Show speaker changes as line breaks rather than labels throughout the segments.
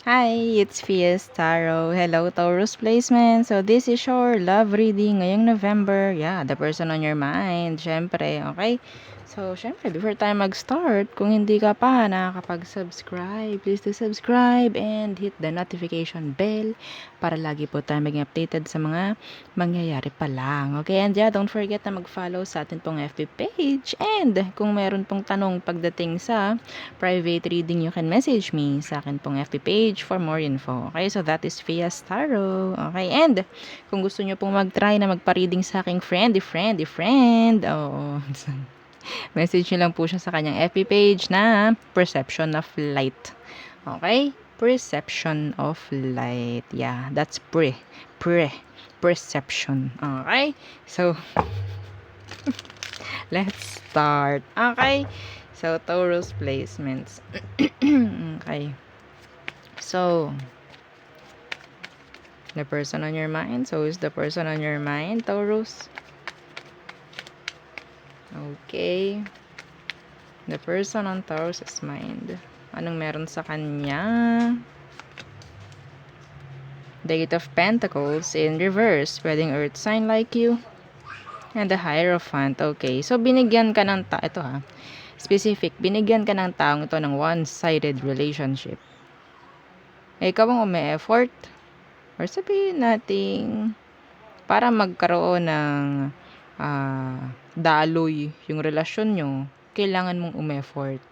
Hi, it's Fies Tarot. Hello, Taurus placement. So, this is your love reading ngayong November. Yeah, the person on your mind. Syempre, okay? So, syempre, before tayo mag-start, kung hindi ka pa nakakapag-subscribe, please do subscribe and hit the notification bell para lagi po tayo maging updated sa mga mangyayari pa lang. Okay? And yeah, don't forget na mag-follow sa atin pong FB page. And kung meron pong tanong pagdating sa private reading, you can message me sa akin pong FB page for more info. Okay, so that is Fias Tarot. Okay, and kung gusto nyo pong mag-try na magpa-reading sa aking friend, oh, message nyo lang po siya sa kanyang FB page na Perception of Light. Okay? Perception of Light. Yeah, that's perception. Okay? So, let's start. Okay? So, Taurus placements. Okay. So, the person on your mind. So, is the person on your mind, Taurus? Okay. The person on Taurus's mind. Anong meron sa kanya? The Eight of Pentacles in reverse. Pwedeng earth sign like you. And the Hierophant. Okay. So, binigyan ka ng ito specific. Binigyan ka ng taong ito ng one-sided relationship. Ikaw ang umi-effort. Or sabihin nating para magkaroon ng daloy yung relasyon nyo, kailangan mong umeffort.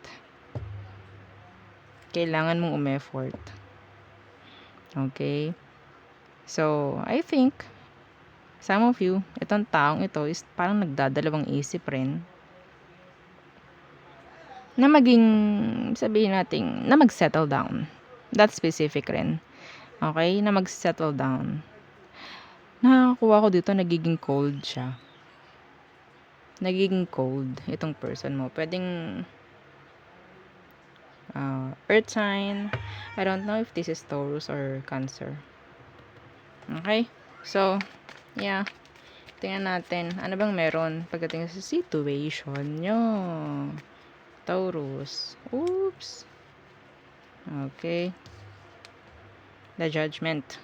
Kailangan mong umeffort. Okay? So, I think, some of you, itong taong ito is parang nagdadalawang isip rin na maging, sabihin natin, na mag-settle down. That's specific rin. Okay? Na mag-settle down. Nakakuha ko dito, nagiging cold siya. Nagiging cold itong person mo. Pwedeng earth sign. I don't know if this is Taurus or Cancer. Okay? So, yeah. Tingnan natin. Ano bang meron pagdating sa situation nyo? Taurus. Oops. Okay. The Judgment.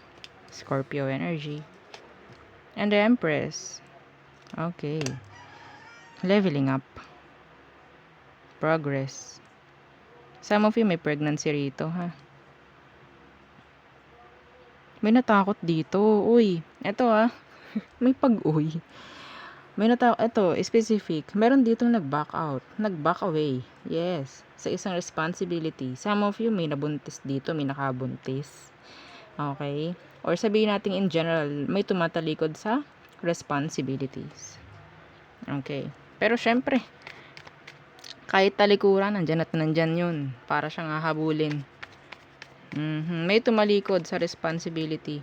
Scorpio energy. And the Empress. Okay. Leveling up. Progress. Some of you may pregnancy rito, ha? May natakot dito. Uy, eto may pag-uy. May natakot, eto, specific. Meron dito nag-back out. Nag-back away. Yes. Sa isang responsibility. Some of you may nabuntis dito, may nakabuntis. Okay? Or sabihin natin in general, may tumatalikod sa responsibilities. Okay. Pero syempre, kahit talikuran, nandyan at nandyan yun. Para siyang hahabulin. May tumalikod sa responsibility.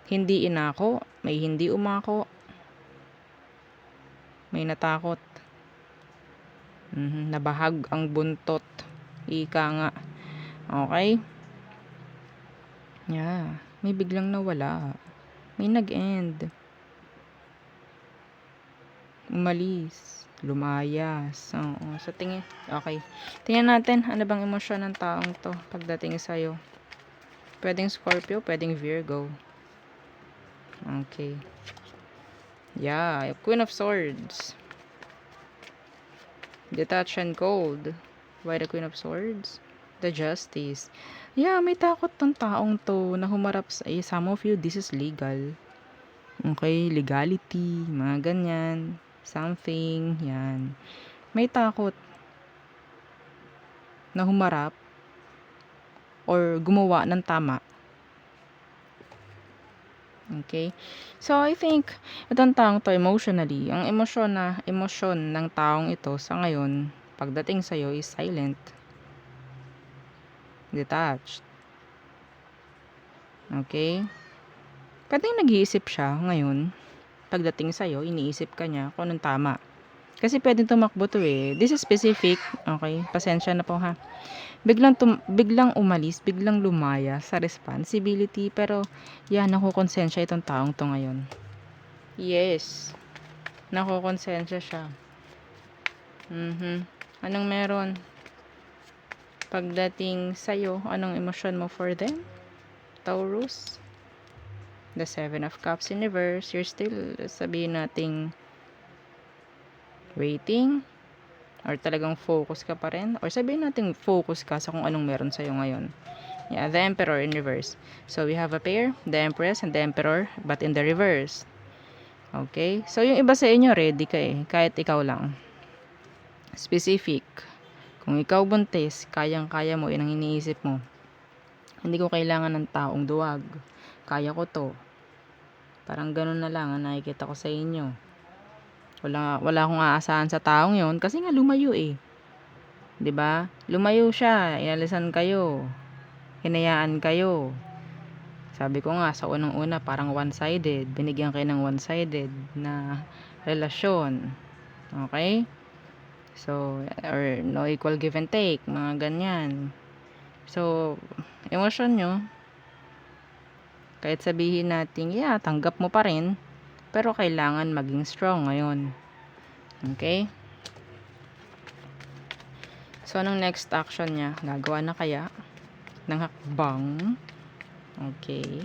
Hindi inako, may hindi umako. May natakot. Nabahag ang buntot. Ika nga. Okay? Yeah. May biglang nawala. May nag-end. Umalis. Lumayas. Oo. Sa tingin. Okay. Tingnan natin. Ano bang emosyon ng taong to pagdating sa'yo. Pwedeng Scorpio. Pwedeng Virgo. Okay. Yeah. Queen of Swords. Detached and cold. Why the Queen of Swords? The Justice. Yeah, may takot tong taong to na humarap sa some of you, this is legal. Okay, legality, mga ganyan. Something, yan. May takot na humarap or gumawa ng tama. Okay? So, I think, itong taong to emotionally, ang emosyon ng taong ito sa ngayon, pagdating sa'yo is silent. Detached. Okay? Pwedeng nag-iisip siya ngayon, pagdating sa'yo, iniisip ka niya kung anong tama. Kasi pwedeng tumakbo to eh. This is specific. Okay? Pasensya na po ha. Biglang umalis, biglang lumaya sa responsibility. Pero, yan, nakukonsensya itong taong to ngayon. Yes. Nakukonsensya siya. Anong meron? Pagdating sa'yo, anong emosyon mo for them? Taurus? The Seven of Cups in reverse. You're still, sabihin nating, waiting? Or talagang focus ka pa rin? Or sabihin natin focus ka sa kung anong meron sa'yo ngayon. Yeah, the Emperor in reverse. So, we have a pair, the Empress and the Emperor, but in the reverse. Okay? So, yung iba sa inyo, ready ka eh. Kahit ikaw lang. Specific. Kung ikaw buntis, kayang-kaya mo, yun ang iniisip mo. Hindi ko kailangan ng taong duwag. Kaya ko to. Parang ganun na lang ang nakikita ko sa inyo. Wala akong aasahan sa taong yon kasi nga lumayo eh. 'Di ba? Lumayo siya, inalisan kayo. Hinayaan kayo. Sabi ko nga sa unang-una parang one-sided. Binigyan kayo ng one-sided na relasyon. Okay? So, or no equal give and take, mga ganyan. So, emosyon nyo, kahit sabihin natin, yeah, tanggap mo pa rin, pero kailangan maging strong ngayon. Okay? So, anong next action niya? Gagawa na kaya ng hakbang? Okay.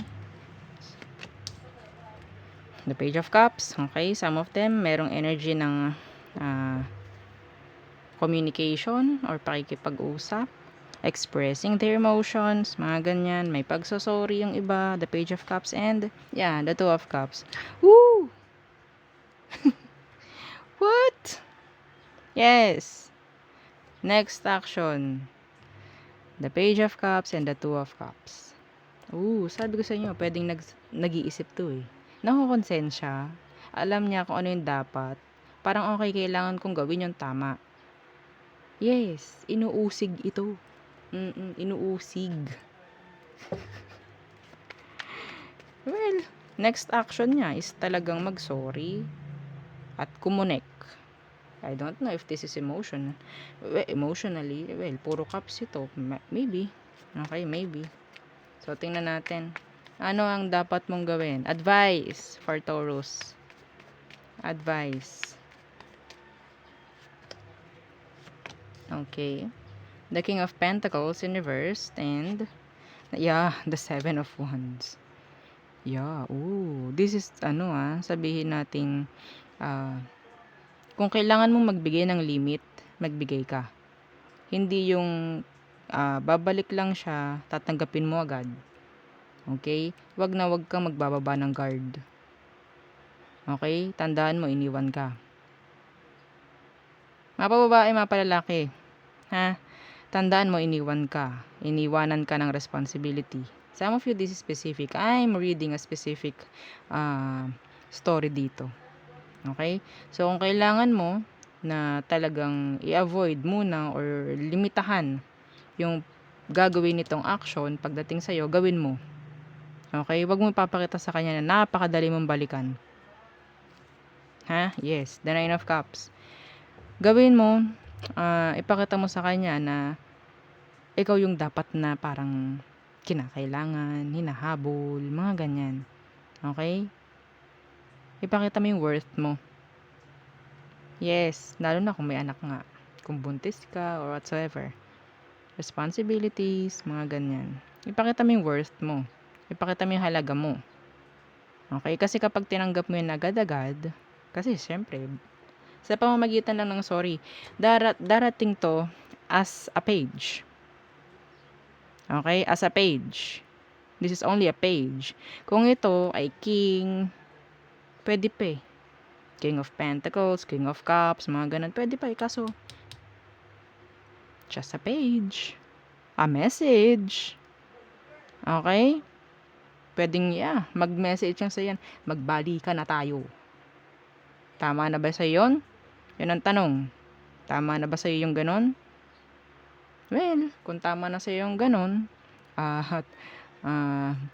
The Page of Cups. Okay, some of them, merong energy ng communication or pakikipag-usap, expressing their emotions, mga ganyan. May pagsasorry yung iba, the Page of Cups, and yeah, the Two of Cups. Woo! What? Yes. Next action. The Page of Cups and the Two of Cups. Ooh, sabi ko sa inyo, pwedeng nag-iisip to eh. Nakukonsensya. Alam niya kung ano yung dapat. Parang okay, kailangan kong gawin yung tama. Yes, inuusig ito. Inuusig. Well, next action niya is talagang mag-sorry at kumonek. I don't know if this is emotion. Well, emotionally, well, puro cups ito. Maybe. Okay, maybe. So, tingnan natin. Ano ang dapat mong gawin? Advice for Taurus. Advice. Okay. The King of Pentacles in reverse and yeah, the Seven of Wands. Yeah, ooh. This is sabihin nating kung kailangan mong magbigay ng limit, magbigay ka. Hindi yung babalik lang siya, tatanggapin mo agad. Okay? Wag kang magbababa ng guard. Okay? Tandaan mo, iniwan ka. Mapababae, mapalalaki. Ha? Tandaan mo, iniwan ka. Iniwanan ka ng responsibility. Some of you, this is specific. I'm reading a specific story dito. Okay? So, kung kailangan mo na talagang i-avoid muna or limitahan yung gagawin nitong action pagdating sa'yo, gawin mo. Okay? Huwag mo ipapakita sa kanya na napakadali mong balikan. Ha? Yes. The Nine of Cups. Gawin mo, ipakita mo sa kanya na ikaw yung dapat na parang kinakailangan, hinahabol, mga ganyan. Okay? Ipakita mo yung worth mo. Yes, lalo na kung may anak nga. Kung buntis ka or whatsoever. Responsibilities, mga ganyan. Ipakita mo yung worth mo. Ipakita mo yung halaga mo. Okay? Kasi kapag tinanggap mo yun agad-agad, kasi syempre, sa pamamagitan lang ng sorry, darating to as a page. Okay? As a page. This is only a page. Kung ito ay king, pwede pa eh. King of Pentacles, King of Cups, mga ganun. Pwede pa eh. Kaso, just a page. A message. Okay? Pwedeng, mag-message lang sa yan. Magbali ka na tayo. Tama na ba sa yon? Yun ang tanong. Tama na ba sa yung ganon? Well, kung tama na sa yung ganon,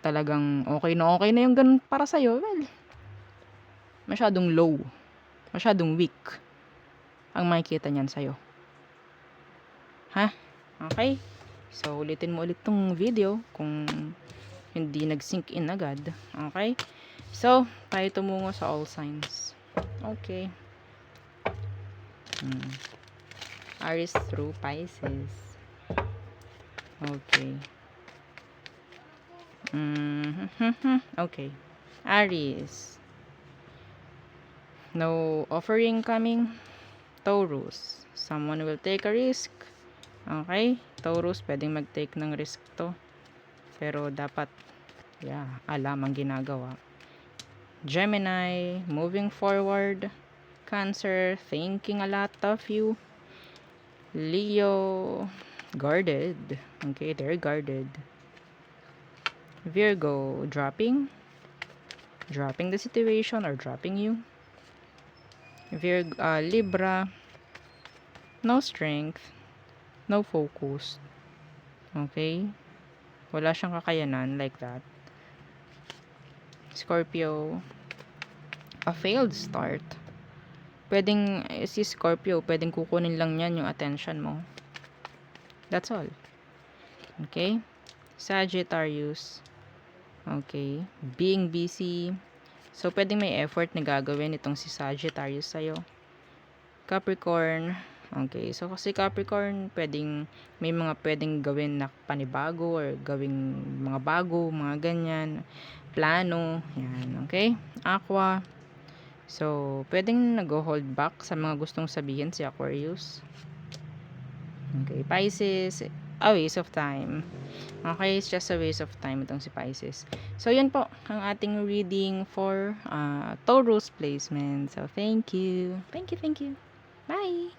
talagang okay na yung ganon para sa'yo, well, masyadong low. Masyadong weak ang makikita niyan sa'yo. Ha? Okay? So, ulitin mo ulit tong video kung hindi nag-sink in agad. Okay? So, tayo tumungo sa all signs. Okay. Aries through Pisces. Okay. Okay. Aries. No offering coming. Taurus. Someone will take a risk. Okay. Taurus, pwedeng mag-take ng risk to. Pero dapat, alam ang ginagawa. Gemini, moving forward. Cancer, thinking a lot of you. Leo, guarded. Okay, they're guarded. Virgo, dropping the situation or dropping you. Libra, no strength, no focus. Okay? Wala siyang kakayanan like that. Scorpio, a failed start. Si Scorpio, pwedeng kukunin lang yan yung attention mo. That's all. Okay? Sagittarius, okay, being busy. So, pwedeng may effort na gagawin itong si Sagittarius sa'yo. Capricorn, okay. So, kasi Capricorn, may mga pwedeng gawin na panibago or gawing mga bago, mga ganyan. Plano, yan, okay. Aqua, so, pwedeng nag-hold back sa mga gustong sabihin si Aquarius. Okay, Pisces, a waste of time. Okay, it's just a waste of time itong si Pisces. So, yun po ang ating reading for Taurus placement. So, thank you. Thank you. Bye!